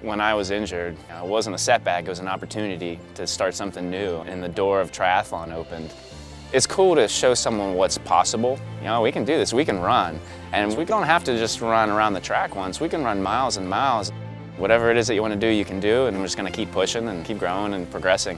When I was injured, it wasn't a setback, it was an opportunity to start something new, and the door of triathlon opened. It's cool to show someone what's possible. You know, we can do this, we can run. And we don't have to just run around the track once, we can run miles and miles. Whatever it is that you want to do, you can do, and we're just going to keep pushing and keep growing and progressing.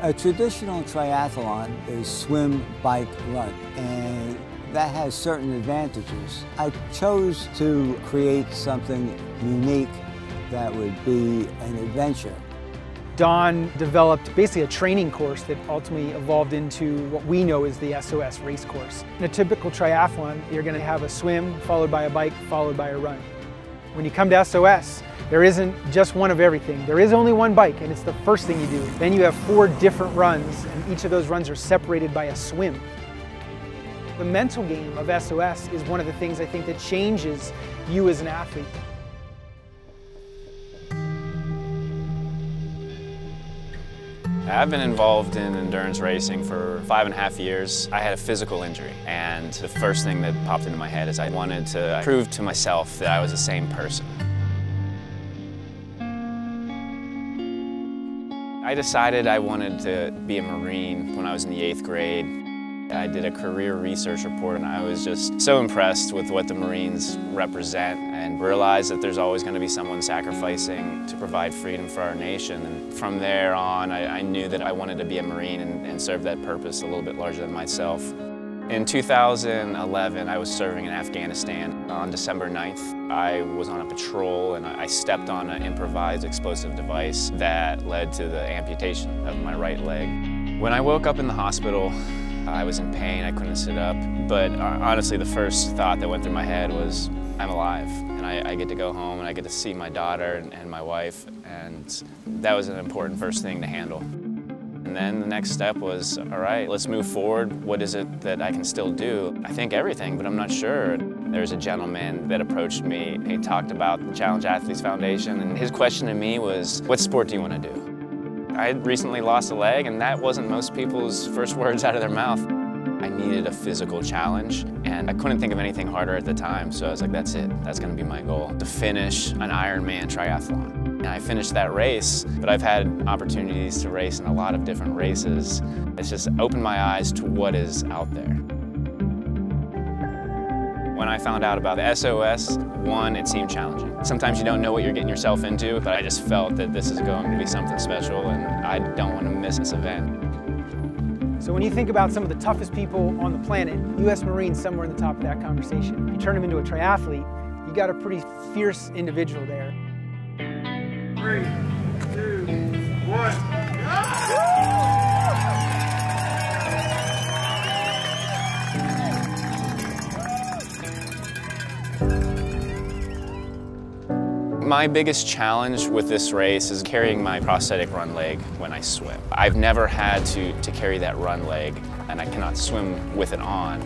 A traditional triathlon is swim, bike, run, and that has certain advantages. I chose to create something unique that would be an adventure. Don developed basically a training course that ultimately evolved into what we know as the SOS race course. In a typical triathlon, you're going to have a swim, followed by a bike, followed by a run. When you come to SOS, there isn't just one of everything. There is only one bike, and it's the first thing you do. Then you have 4 different runs, and each of those runs are separated by a swim. The mental game of SOS is one of the things I think that changes you as an athlete. I've been involved in endurance racing for 5.5 years. I had a physical injury, and the first thing that popped into my head is I wanted to prove to myself that I was the same person. I decided I wanted to be a Marine when I was in the 8th grade. I did a career research report, and I was just so impressed with what the Marines represent and realized that there's always going to be someone sacrificing to provide freedom for our nation. And from there on, I knew that I wanted to be a Marine and serve that purpose a little bit larger than myself. In 2011, I was serving in Afghanistan. On December 9th, I was on a patrol and I stepped on an improvised explosive device that led to the amputation of my right leg. When I woke up in the hospital, I was in pain, I couldn't sit up, but honestly the first thought that went through my head was, I'm alive, and I get to go home and I get to see my daughter and my wife, and that was an important first thing to handle. And then the next step was, all right, let's move forward. What is it that I can still do? I think everything, but I'm not sure. There's a gentleman that approached me. He talked about the Challenge Athletes Foundation, and his question to me was, what sport do you want to do? I had recently lost a leg, and that wasn't most people's first words out of their mouth. I needed a physical challenge, and I couldn't think of anything harder at the time, so I was like, that's it. That's going to be my goal, to finish an Ironman triathlon. And I finished that race, but I've had opportunities to race in a lot of different races. It's just opened my eyes to what is out there. When I found out about the SOS, one, it seemed challenging. Sometimes you don't know what you're getting yourself into, but I just felt that this is going to be something special, and I don't want to miss this event. So when you think about some of the toughest people on the planet, U.S. Marines somewhere in the top of that conversation. You turn them into a triathlete, you got a pretty fierce individual there. 3, 2, 1. My biggest challenge with this race is carrying my prosthetic run leg when I swim. I've never had to carry that run leg, and I cannot swim with it on.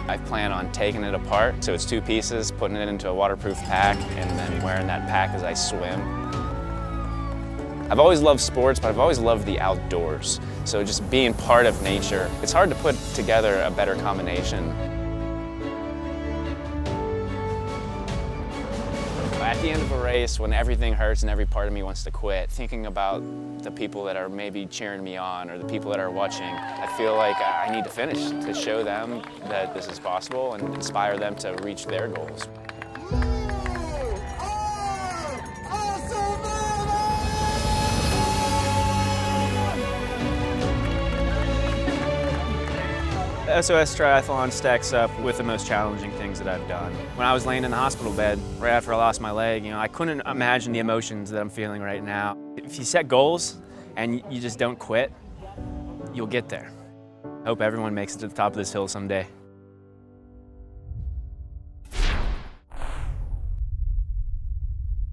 I plan on taking it apart, so it's 2 pieces, putting it into a waterproof pack, and then wearing that pack as I swim. I've always loved sports, but I've always loved the outdoors. So just being part of nature, it's hard to put together a better combination. At the end of a race, when everything hurts and every part of me wants to quit, thinking about the people that are maybe cheering me on or the people that are watching, I feel like I need to finish to show them that this is possible and inspire them to reach their goals. The SOS Triathlon stacks up with the most challenging things that I've done. When I was laying in the hospital bed, right after I lost my leg, I couldn't imagine the emotions that I'm feeling right now. If you set goals and you just don't quit, you'll get there. I hope everyone makes it to the top of this hill someday.